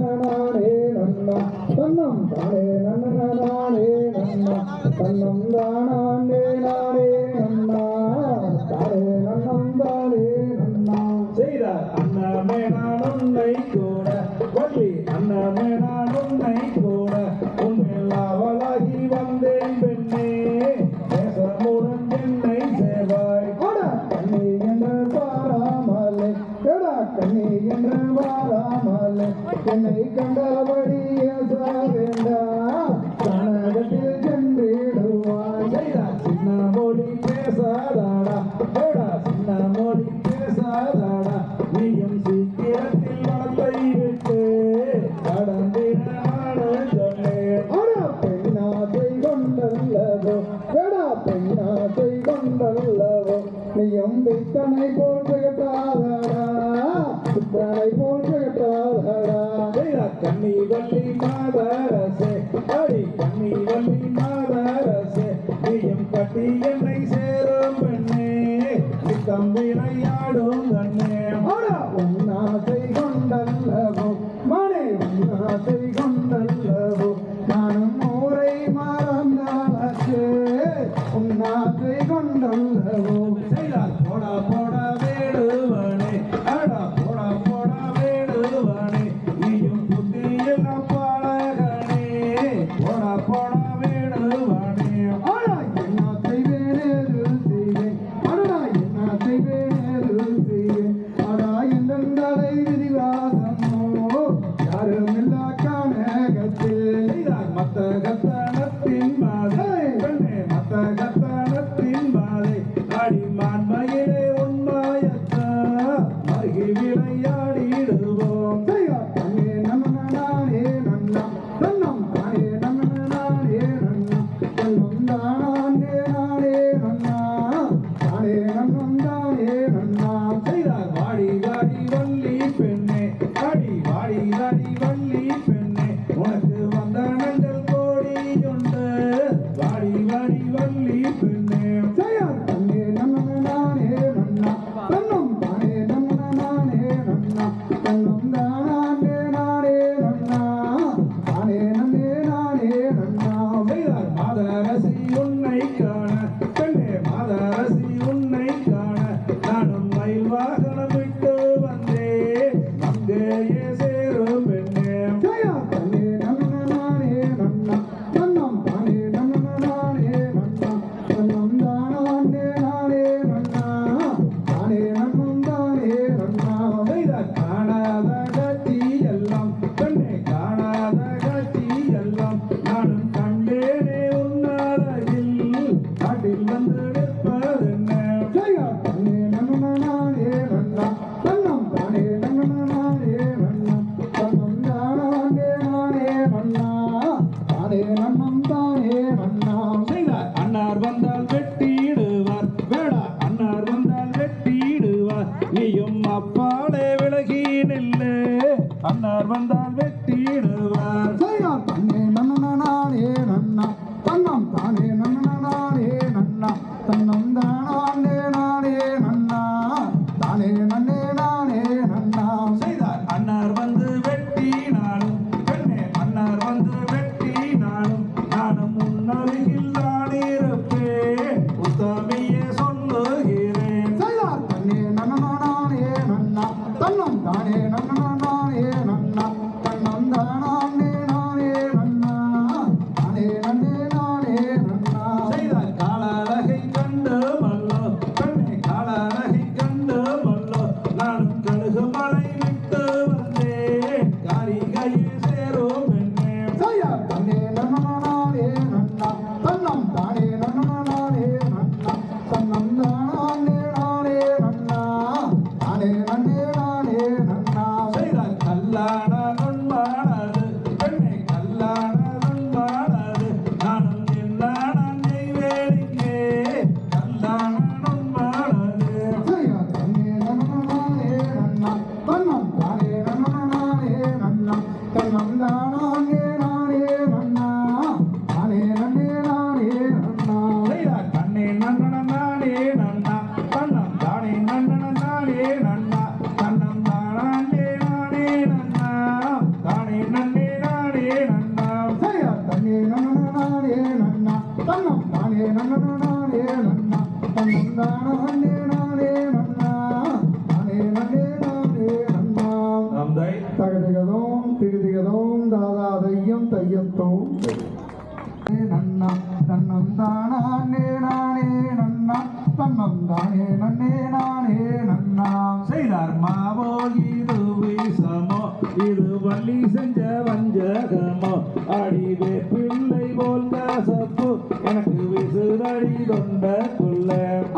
நன்னே நன்னா தன்னம் தானே நன்னே நன்னா தன்னம் தானே நானே நன்னா தானே நன்னம் தானே நன்னா செய்தார் அன்னமே நான் உன்னை கூட வள்ளி அன்னமே நான் உன்னை கூட உன்னில் அவளாகி வந்தேன் பெண்ணே நேசமுடன் என்னை சேவாய் கண்ணி என்று பாராமலே கண்ணி என்று பாராமலே என்னை கண்டபடி வேண்டா கனகத்தில் சென்றிடுவாய் சின்ன மொழி பேசாதாடா சின்ன மொழி பேசாதாடா நீயும் சீக்கிரத்தில் மனத்தை விட்டு கடந்திட சொன்னேன் பெண்ணாசை கொண்டல்லவோ பெண்ணாசை கொண்டல்லவோ நீயும் பித்தனை போன்று கட்டாதடா பித்தனை போன்று கட்டாதடா கண்ணி வள்ளி மாதரசே அடி கண்ணி வள்ளி மாதரசே நீயும் கட்டி என்னை சேரும் பெண்ணே நித்தம் விளையாடும் கண்ணே உன்னாசை கொண்டல்லவோ மணி உன்னாசை கொண்டல்லவோ நானும் ஊரை மறந்தாச்சு உன்னாசை கொண்டல்லவோ போடா போடா வேடுவனே அடா போடா போடா வேடுவனே நீயும் புத்தியெல்லாம் நன்னா செய்யா தன்னே நானே நன்னா தன்னம் தானே நானே நன்னா தன்னம் தானே நானே நன்னா தானே நானே நன்னா நந்தை தகதிகதோம் திகதிகதோம் தாதா தையம் தையத்தோம் நன்னா தன்னம் தானே நானே நன்னா தன்னம் தானே நானே நன்னா செய்தார் மாவோ இது வீசமோ இது வள்ளி செஞ்ச வஞ்சகமோ அடிவே பிள்ளை போல் கசப்பு எனக்கு விசுதடி தொண்டக்குள்ள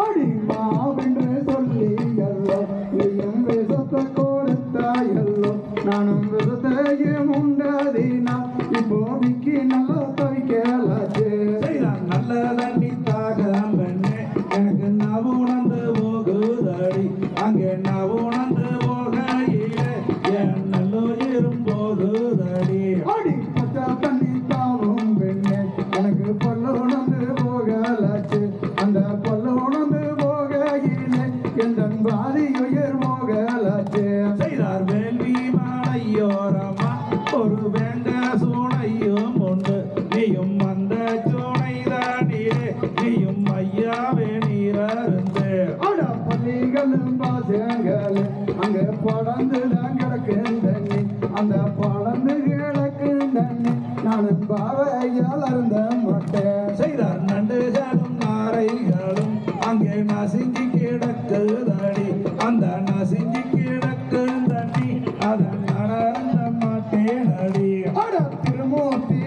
அடி மாவென்று சொல்லி எல்லோ நீயும் விஷத்தை கொடுத்தாயல்லோ நானும் விஷத்தையும் உண்டதினா இப்போதைக்கு நல்லா தவிக்கலாச்சு செய்தார் நல்ல தண்ணி தாகம் பெண்ணே எனக்கு நவு உணர்ந்து போகுதடி அங்கே நவு உணர்ந்து போகையிலே என் நல்லுயிரும் போகுதடி அடி பச்சை தண்ணி தாவும் பெண்ணே எனக்கு பல்லு உணர்ந்து போகலாச்சு அந்த பல்லு உணர்ந்து போகையிலே எந்த பாதி உயிர் போகலாச்சு செய்தார் வேள்வி மாலையோரமா ஒரு வேண்ட சூனையும் உண்டு நீயும் அந்த சூனை தானியே நீயும் ஐயாவே நீரருந்து அட பள்ளிகளும் பாசங்கள் அங்க படந்து தான் கிடக்கும் தண்ணி அந்த படந்து கிடக்கும் தண்ணி நானும் பாவையால் அருந்த மாட்டேன் செய்தார் நண்டுகளும் நாரைகளும் அங்கே நசிஞ்சு கிடக்குதடி அந்த நசிஞ்சு கிடக்கும் தண்ணி அதன் நடந்த மாட்டேனடி அட திருமூர்த்தி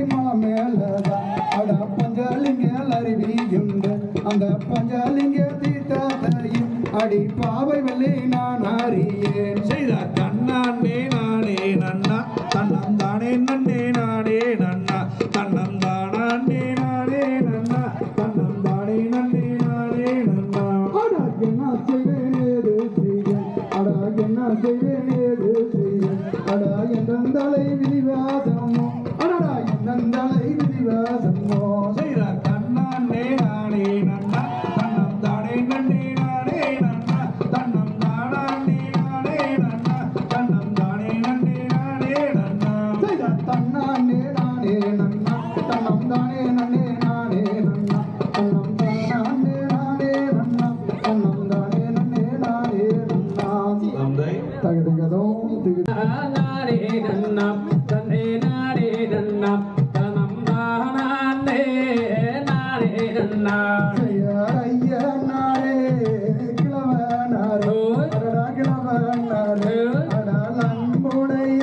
மேலதான் அட பஞ்சாலிங்க அருவியுண்டு அந்த பஞ்சாலிங்க தீர்த்தாத்தையும் அடி பாவை வல்லி நான் அறியேன் செய்தார் தன்னானே நானே நன்னா தன்னம் தானே நன்னே நானே நன்னா தன்னம் தானே நானே நன்னா தன்னம் தானே நன்னே நானே நன்னா அட என்ன செய்வேன் ஏது செய்வேன் அட என்ன செய்வேன் ஏது செய்வேன் அட எந்தந்தலை விதிவாசமோ அடடா எந்தந்தலை விதிவாசமோ செய்தார் தன்னானே நானே நன்னா தன்னம் தானே நன்னே நானே நன்னா தன்னம் தானே நானே நன்னா தன்னம் தானே நன்னே நானே நன்னா செய்த தன்னானே நானே நன்னா தன்னம் தானே நன்னே நானே நன்னா தன்னம் தானே நானே நன்னா தன்னம் தானே நன்னே நானே நன்னா நந்தை தகதிகதோ திகு நானே நன்னம் தன்னே நானே நன்னம் தனம் தானே நானே நன்னா ஐயா நாரே கிழவனாரோ அடடா கிழவனாரே அடா நன்புடைய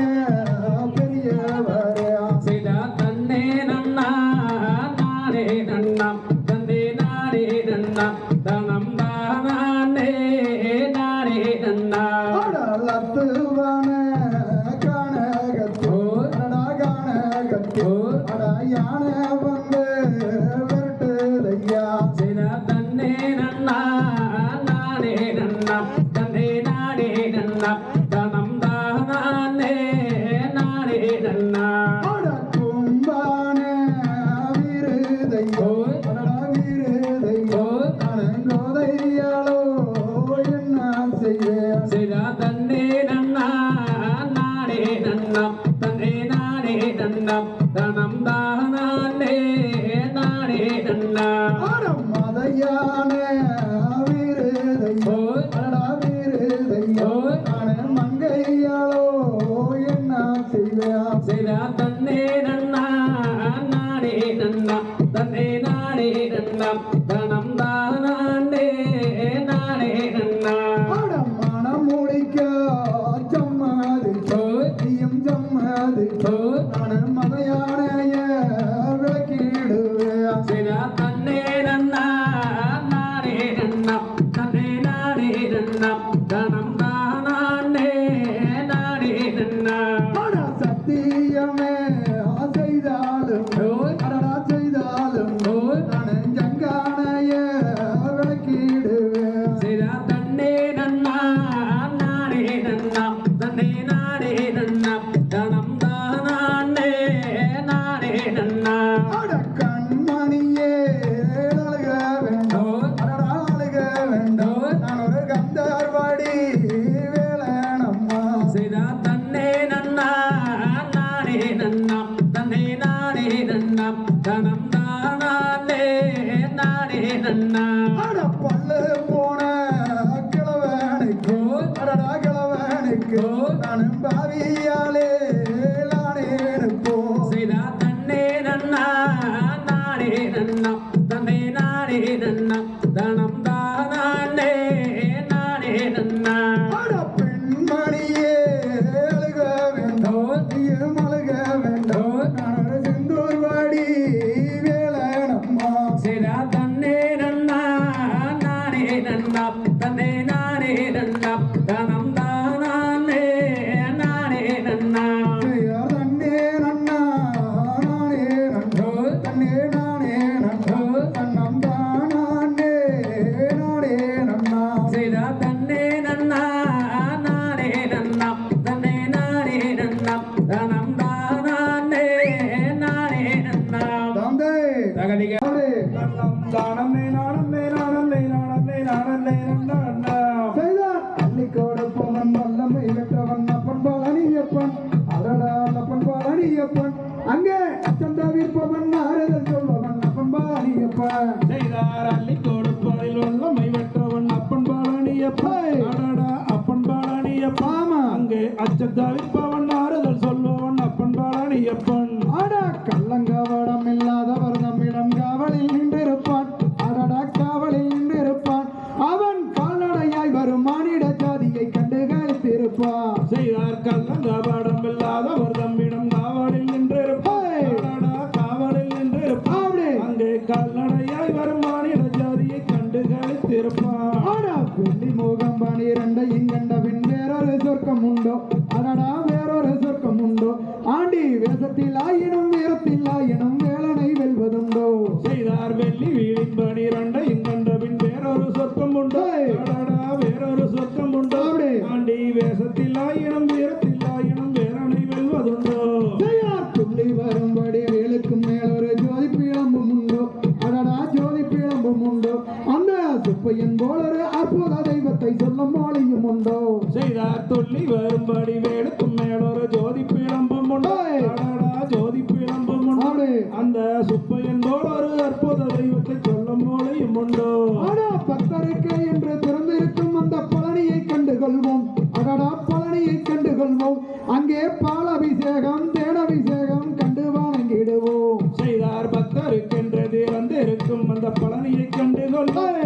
பெரியவரே சிதா தன்னே நன்னா நானே நன்னம் தன்னே நானே நன்னம் தனம் தானே நானே நன்னா அடலத்துவான காணகத்தோ அடடா காணகத்தோ அடா யானை வந்து விரட்டுதையா சிதா தன்னே நன்னா நானே நன்னம் தன்னே நானே நன்னம் தனம் தானே நானே நன்னா அட கும்பான வீரதையோ அடடா வீரதையோ அனங்கோதையாளோ என்ன செய்வேன் சிதா தன்னே நன்னா நானே நன்னம் தன்னே நானே நன்னம் தனம் தானே நானே நன்னா அடம் மதையான வீரதையோ அடடா வீரதையோ மங்கையாளோ என்ன செய்வேன் சிதா தன்னே நன்னா நானே நன்னம் தன்னே நானே நன்னம் தனம் தானே நானே நன்னா அடம் மனம் முடிக்க சம்மதிச்சோ நீயும் சம்மதிச்சோ நான் மதையானைய விளக்கிடுவேன் சிதா தன்னே நன்னா நானே நன்னம் தன்னே நானே நன்னம் தனம் தானே நானே நன்னா அட சத்தியமே நன்னம் தனம் தானே நானே நன்னா அட பல்லு போன கிழவனுக்கு அடடா கிழவனுக்கு நானும் பாவியாலே நானேனுப்போ செய்தா தன்னே நன்னா நானே நன்னம் தன்னே நானே நன்னம் தனம் தானே நானே நன்னா அட பெண்மணியே அழுக வேண்டாம் நீயும் அழுக வேண்டாம் நான் செந்தூர் வாடி வேலனம்மா செய்தா தன்னே நன்னா நானே நன்னம் தன்னே நானே நன்னம் தனம் தானே நானே நன்னா தன்னே நன்னா நானே நன்றோ தன்னே நானே நன்றோ தன்னம் தானே நானே நன்னா செய்தா தன்னே நன்னா நானே நன்னம் தன்னே நானே நன்னம் தனம் தானே நானே நன்னம் தந்தை தகதிக தன்னம் தானே நானே நானே நானே நானே நன்னா செய்தான் அள்ளிக்கோடு போவன் வல்லமை வெற்றவன் அப்பன் பாலனியப்பன் அடடா அப்பன் பாலனியப்பன் அங்கே அச்சந்தாவிற்பவன் ஆறுதல் சொல்பவன் அப்பன் பாலனியப்பன் செய்தார் அள்ளி கொடுப்பதில் வல்லமை வெற்றவன் அப்பன் பாலனியப்பா அடடா அப்பன் பாலனியப்பா ஆமா அங்கே அச்சத்தாவிப்பவன் ஆறுதல் சொல்பவன் அப்பன் பாலனியப்பன் ஆடா கள்ளங்கவடம் இல்லாதவர் நம்மிடம் காவலில் நின்றிருப்பான் அடடா காவலில் நின்றிருப்பான் அவன் கால்நடையாய் வரும் மானிட ஜாதியை கண்டு கழித்திருப்பான் செய்தார் கள்ளங்கபடம் இல்லாதவர் தம்மிடம் காவலில் நின்றிருப்பார் அடடா காவலில் நின்றிருப்பார் அப்படி அங்கே கால்நடையாய் வரும் மானிட ஜாதியை கண்டு கழித்திருப்பார் ஆடா வெள்ளி மோகம் 12 இங்கண்டபின் வேறொரு சொர்க்கம் உண்டோ அடடா வேறொரு சொர்க்கம் உண்டோ ஆண்டி வேஷத்தில் ஆயினும் வீரத்தில் ஆயினும் வேலனை வெல்வதுண்டோ செய்தார் வெள்ளி வீடின் 12 இங்கண்டபின் வேறொரு சொர்க்கம் உண்டோ அடடா வேறொரு சொர்க்கம் உண்டோ அப்படி ஆண்டி வேஷத்தில் ஆயினும் வீரத்தில் ஆயினும் வேலனை வெல்வதுண்டோ செய்யார் துள்ளி வரும்படி வேலுக்கும் மேல் ஒரு ஜோதி பீளம்பும் உண்டோ அடடா ஜோதி பீளம்பும் உண்டோ அந்த சுப்பையன் போல ஒரு அற்புத தெய்வத்தை சொல்லும் மொழியும் உண்டோ செய்தார் துள்ளி வரும்படி வேலுக்கும் மேலொரு ஜோதி பீளம்பும் உண்டோ அடடா ஜோதி பீளம்பும் உண்டோ அப்படி அந்த சுப்பையன் போல ஒரு அற்புத தெய்வத்தை சொல்லும் மொழியும் உண்டோ ஆடா பக்தருக்கு என்று திறந்திருக்கும் அந்த பழனியை கண்டு கொள்வோம் அடடா பழனியை கண்டு கொள்வோம் அங்கே பாலாபிஷேகம் தேனாபிஷேகம் கண்டு வணங்கிடுவோம் செய்தார் பக்தருக்கென்று திறந்திருக்கும் அந்த பழனியை கண்டு கொள்வோம்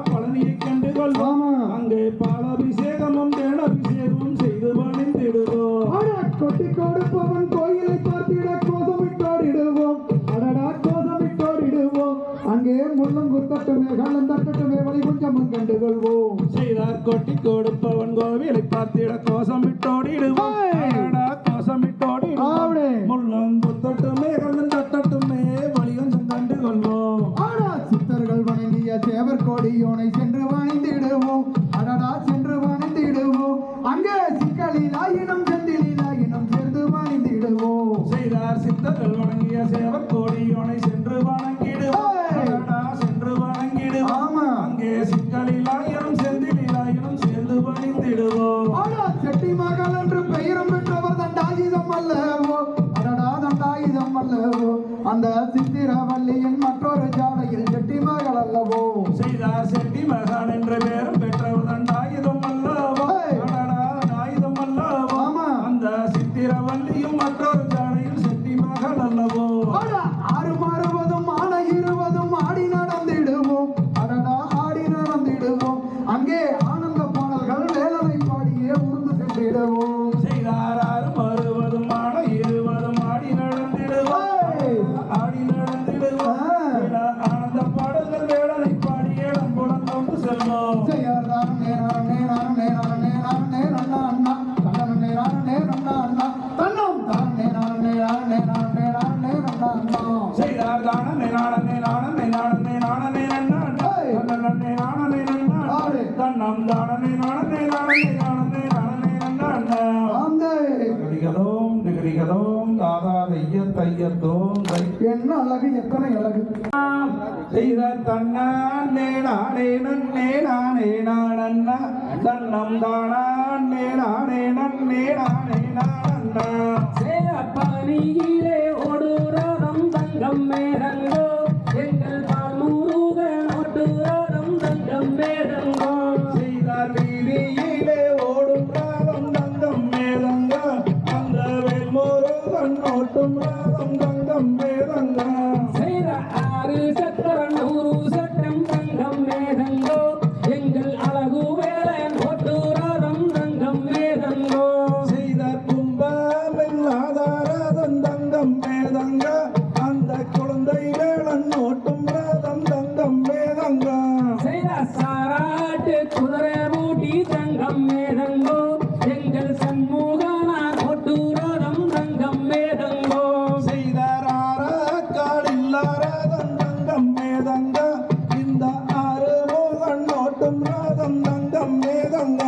பழனியை கண்டு கொள்வோம் ஆமா அங்கே பாலாபிஷேகமும் தேனாபிஷேகமும் செய்து பணிந்திடுவோம் ஆடா கொட்டி கொடுப்பவன் கோயிலை பார்த்திட கோசமிட்டோடிடுவோம் அடடா கோசமிட்டோடிடுவோம் அங்கே முள்ளும் குத்தட்டுமே கள்ளம் தட்டட்டுமே வழி கொஞ்சமும் கண்டு கொள்வோம் செய்தார் கொட்டி கொடுப்பவன் கோவிலை பார்த்திட கோசமிட்டோடிடுவோம் அடடா கோசமிட்டோடிடுவோம் ஆவடே முள்ளும் குத்தட்டுமே கள்ளம் தட்டட்டுமே வழி கொஞ்சம் கண்டு கொள்வோம் ஆடா சித்தர்கள் வணங்கிய சேவர் கோடியோனை சென்று வணிந்திடுவோம் அடடா சென்று வணிந்திடுவோம் அங்கே சிக்கலில் ஆயினும் செந்திலில் ஆயினும் சேர்ந்து வணிந்திடுவோம் செய்தார் சித்தர்கள் வணங்கிய சேவர் கோடியோனை சென்று வணங்கிடுவோம் அடடா சென்று வணங்கிடுவோம் ஆமா அங்கே சிக்கலிலாயினும் செந்திலாயினும் சேர்ந்து பணிந்திடுவோம் ஆடா செட்டி மகள் என்று பெயரும் பெற்றவர் தண்டாயுதம் அல்லவோ அடடா தண்டாயுதம் அல்லவோ அந்த சித்திரவல்லியின் மற்றொரு ஜாடையில் செட்டி மகள் அல்லவோ செய்தார் செட்டி மகான் என்ற பெயரும் பெற்றவர் தண்டாயுதம் அல்லவோ அடடா ஆயுதம் அல்லவோ ஆமா அந்த சித்திரவல்லியும் மற்றொரு ஜாடையில் செட்டி மகள் அல்லவோ ஆடா ஆறு மாறுவதும் ஆன இருவதும் ஆடி நடந்திடுவோம் அடடா ஆடி நடந்திடுவோம் அங்கே ஆனந்த பாடல்கள் வேலனை பாடியே உருந்து சென்றிடுவோம் செய்தார் ஆறும் அறுவதும் ஆன இருவதும் ஆடி நடந்திடுவோம் ஆடி நடந்திடுவோம் ஆனந்த பாடல்கள் வேலனை பாடியே நம்புடன் கொண்டு செல்வோம் செய்யார் நேரம் செய்தார் தானே நானே நானே நானே நானே நன்னே நானே நானே தன்னம் தானே நானே நானே நானே நானே நன்னா நிகரிகதோம் நிகரிகதோம் தாதா தைய தையத்தோம் தை என்ன அழகு எத்தனை அழகு செய்த தன்னே நானே நன்னே நானே நானன்னா தன்னம் தானே நானே நன்னே நானே நானன்னா சேரப்பனியிலே ஓடுறதம் தங்கம் தங்கம் மேதங்கோ எங்கள் பால்முருக நோட்டுராதம் தங்கம் மேதங்கோ செய்தார் வீதியிலே ஓடும் ராகம் தங்கம் மேதங்க அந்த வேல்முருகன் ஓட்டும் ராகம் தங்கம் மேதங்க செய்த 6 சக்கரம் 100 சட்டம் தங்கம் மேதங்கோ எங்கள் அழகு வேலை நோட்டுராதம் தங்கம் மேதங்கோ செய்தார் கும்பமில்லாதாரதன் தங்கம் மேதங்க அந்த குழந்தை வேளன் ஓட்டும் ராகம் தங்கம் மேதங்க செய்த சாராட்டு குதிரை பூட்டி தங்கம் மேதங்கோ எங்கள் சண்முகனா நோட்டுராதம் தங்கம் மேதங்கோ செய்தார் ஆரக்காலில்லாரதன் தங்கம் மேதங்க இந்த ஆறுமுகன் ஓட்டும் ராகம் தங்கம் மேதங்க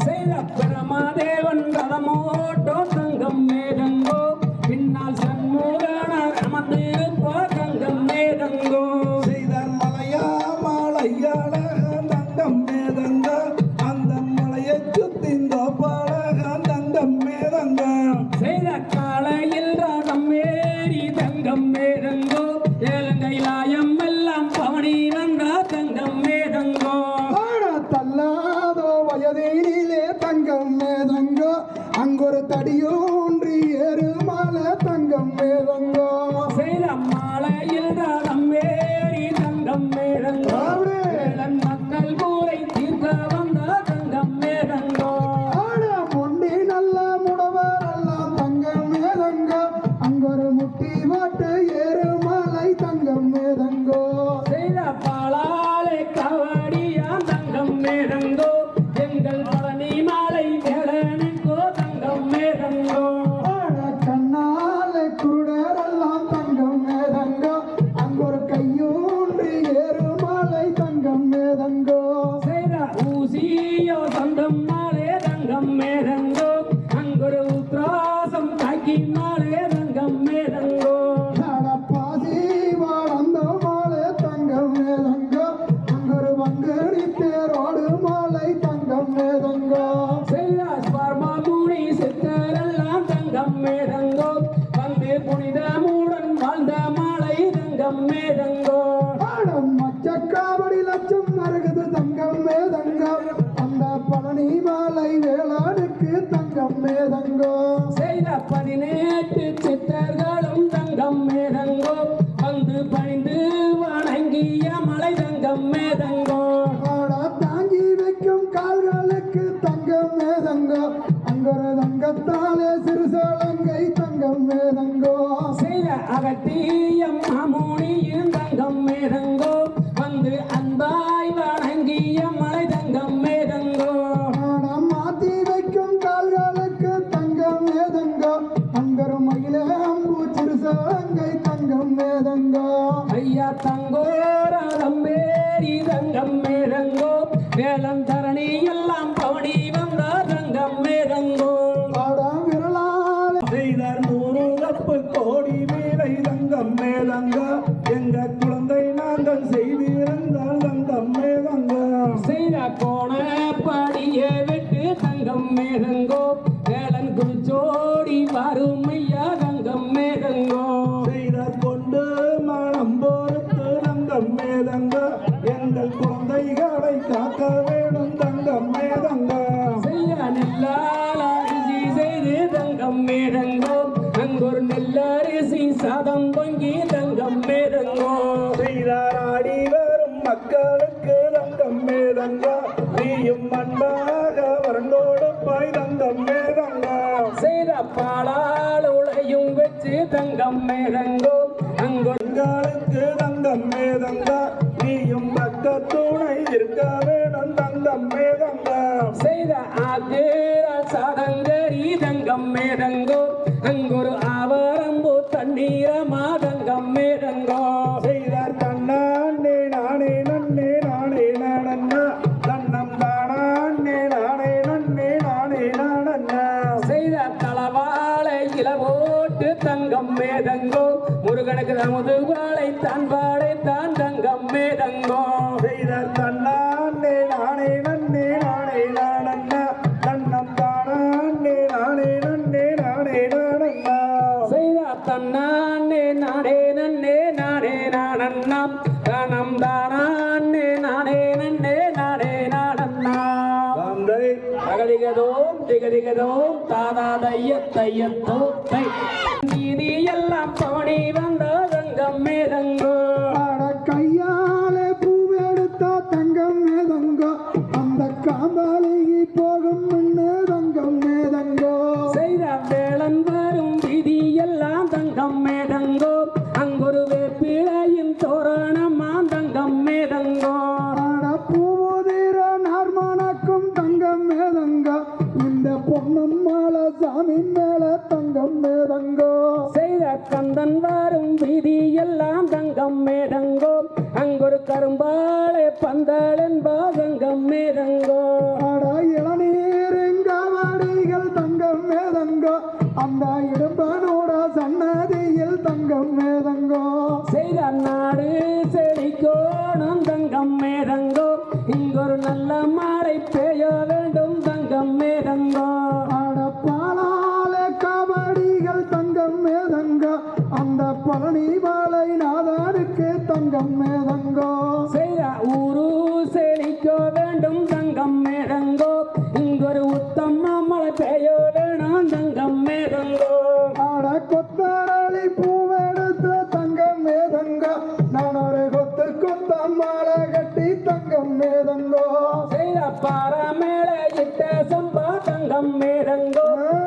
செய்த பிரமதேவன் ரதமோட்டோ தங்கம் மேதங்கோ பின்னால் சண்முகனார் அமர்ந்திருப்போ தங்கம் மேதங்கோ செய்தார் மலையா மாலையாள தங்கம் மேதங்க அந்த மலையை சுத்திந்த பாழக தங்கம் மேதங்க செய்த காலையில் ரதம் ஏறி தங்கம் மேதங்கோ ஏலங்கைலாயம் எல்லாம் பவனி வந்தா தங்கம் மேதங்கோ ஆட தள்ளாதோ வயதினிலே தங்கம் மேதங்கோ அங்கொரு தடியோன்றி ஏறுமால தங்கம் மேதங்கோ செய்த மாலையில் ரதம் ஏறி தங்கம் மேதங்கோ ஏழன் மக்கள் கூரை தீர்க்க வந்த தங்கம் மேதங்கோ ஆட முண்டி நல்ல முடவர் எல்லாம் தங்கம் மேதங்கோ அங்கொரு முட்டி வாட்டு ஏறுமாலை தங்கம் மேதங்கோ செய்த பாலாலை கவடியா தங்கம் மேதங்கோ எங்கள் பழனி மாலை வேளனுக்கோ தங்கம் மேதங்கோ ஆட கண்ணாலே குருடரெல்லாம் தங்கம் மேதங்கோ அங்கொரு கையூன்றி ஏறுமாலை தங்கம் மேதங்கோ செய்த ஊசியோ சொந்தம் மாலே தங்கம் மேதங்கோ அங்கொரு உத்ராசம் காக்கி மாலே தங்கம் மேதங்கோ பாசி வாழ்ந்த மாலை தங்கம் மேதங்கோ அங்கொரு வங்கடி தேரோடு மாலை தங்கம் மேதங்கோ செய்த ஸ்வர்மமுனி சித்தரெல்லாம் தங்கம் மேதங்கோ வந்து புனித மூடன் வாழ்ந்த மாலை தங்கம் மேதங்கோ ஆடம் மச்சக்காவடி லட்சம் மருகுது தங்கம் மேதங்கோ அந்த பழனி மாலை வேளாடுக்கு தங்கம் மேதங்கோ செய்த 18 சித்தர்களும் தங்கம் மேதங்கோ வந்து பணிந்து வணங்கிய மலை தங்கம் மேதங்கோ ஆட தாங்கி வைக்கும் கால்களுக்கு தங்கம் மேதங்கோ அங்கொரு தங்கத்தாலே சிறுசோளங்கை தங்கம் மேதங்கோ செய்த அகத்தியம் மாமுனியும் தங்கம் மேதங்கோ வந்து அன்பாய் வணங்கிய மலை தங்கம் மேதங்கோ ஆடம் மாத்தி வைக்கும் கால்களுக்கு தங்கம் மேதங்கோ அங்கொரு மயிலே அம்பு சிறுசோளங்கை தங்கம் மேதங்கோ ஐயா தங்கோரம் மேரி தங்கம் மேதங்கோ வேலம் தரணி எல்லாம் பவனி வந்த தங்கம் மேதங்கோ ஆடம் விரலாலே செய்தார் 100 தப்பு கோடி வீரை தங்கம் மேதங்க எங்க குழந்தை நாங்கள் செய்திருந்தால் தங்கம் மேதங்க செய்த கோண படிய விட்டு தங்கம் மேதங்கோ வேலன் குறிச்சோடி வரும் ஐயா தங்கம் மேதங்கோ செய்தார் கொண்டு மனம் பொறுத்து தங்கம் மேதங்க எங்கள் குழந்தைகளை காக்க வேணும் தங்கம் மேதங்க செய்ய நெல்லால் அரிசி செய்து தங்கம் மேதங்கோ அங்கொரு நெல்லரிசி சாதம் பொங்கி தங்கம் மேதங்கோ செய்தார் ஆடி வரும் மக்களுக்கு தங்கம் மேதங்க நீயும் அன்பாக வரண்டோடு பாய் தங்கம் மேதங்க செய்த பாலால் உளையும் வச்சு தங்கம் மேதங்கோ அங்கொரு எங்களுக்கு தங்கம் மேதங்க நீயும் தக்க துணை இருக்க வேணும் தங்கம் மேதங்க செய்த ஆத்திர சாதங்கரி தங்கம் மேதங்கோ அங்கொரு ஆவரம்பு தண்ணீரமா தங்கம் மேதங்கோ செய்தார் தன்னானே நானே நன்னே நானே நானண்ணா தன்னம் தானே நானே நன்னே நானே நானண்ணா செய்த தளவாளை இளவோட்டு தங்கம் மேதங்கோ முருகனுக்கு தமது வாழை தான் வாழை தான் தங்கம் மேதங்கோ செய்தார் தன்னானே நானே நன்னே நானே நானண்ணா தன்னம் தானே நானே நன்னே நானே நானண்ணா செய்த தன்னா தானே நானே நன்னே நானே நானண்ணாம் தானம் தானே நானே நன்னே நானே நானண்ணாம் தந்தை தகதிகதோம் திகதிகதோம் தாதா தையத்தோ தை நீதி எல்லாம் பவனி வந்த தங்கம் மேதங்கோ அட கையாலே பூவெடுத்த தங்கம் மேதங்கோ அந்த காம்பாலிகி போகும் முன்னே தங்கம் மேதங்கோ செய்த வேளன் வரும் விதி எல்லாம் தங்கம் மேதங்கோ அங்கொரு வேப்பிலையின் தோரணமா தங்கம் மேதங்கோ அட பூவுதிர நார்மணக்கும் தங்கம் மேதங்கோ இந்த பொன்னும் மாலை சாமி மேல தங்கம் மேதங்கோ செய்த கந்தன் வரும் விதி எல்லாம் தங்கம் மேதங்கோ அங்கொரு கரும்பாலை பந்தல் என்பா தங்கம் மேதங்கோ அட இளநீருங்கவடிகள் தங்கம் மேதங்கோ அந்த இடும்பனோட சன்னதியில் தங்கம் மேதங்கோ செய்த நாடு செழிக்கோணும் தங்கம் மேதங்கோ இங்கொரு நல்ல மழை பெய்ய வேண்டும் தங்கம் மேதங்கோ அட பாலால கபடிகள் தங்கம் மேதங்கோ அந்த பழனி மாலை நாதாருக்கு தங்கம் மேதங்கோ செய்த ஊரு செழிக்க வேண்டும் தங்கம் மேதங்கோ இங்கொரு உத்தம மழை பெய்ய வேணும் தங்கம் மேதங்கோ அட கொத்தரளி பூவெடுத்து தங்கம் மேதங்கோ நான் ஒரு கொத்து கொத்த மாலை கட்டி தங்கம் மேதங்கோ செய்த பார மேலே இட்ட சம்பா தங்கம் மேதங்கோ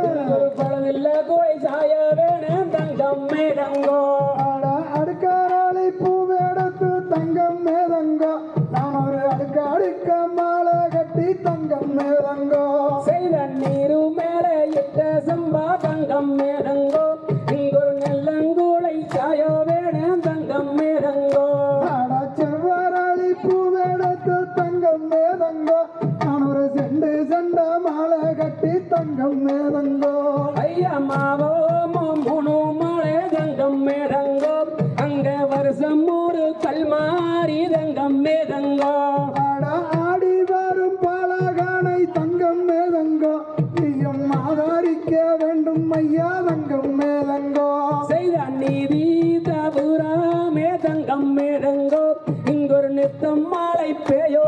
இங்கொரு பழவில்ல கோய் சாய வேணும் தங்கம் மேதங்கோ அட அடுக்கரளி பூவெடுத்து தங்கம் மேதங்கோ நான் ஒரு அடுக்க மாலை கட்டி தங்கம் மேதங்கோ செய்த நீரு மேலே இட்ட சம்பா தங்கம் மேதங்கோ இங்கொரு நெல்லங்கூளை சாய வேணும் தங்கம் மேதங்கோ அட செவ்வரளி பூவெடுத்து தங்கம் மேதங்கோ நான் ஒரு செண்ட மாலை கட்டி தங்கம் மேதங்கோ ஐயா மாவோ மூணு மழை தங்கம் மேதங்கோ அங்க வருஷம் ஒரு கல்மாரி தங்கம் மேதங்கோ அட ஆடி வரும் பாலகானை தங்கம் மேதங்கோ நீயும் ஆதரிக்க வேண்டும் ஐயா தங்கம் மேதங்கோ செய்த நீதி தபுராமே தங்கம் மேதங்கோ இங்கொரு நித்தம் மாலை பெய்யோ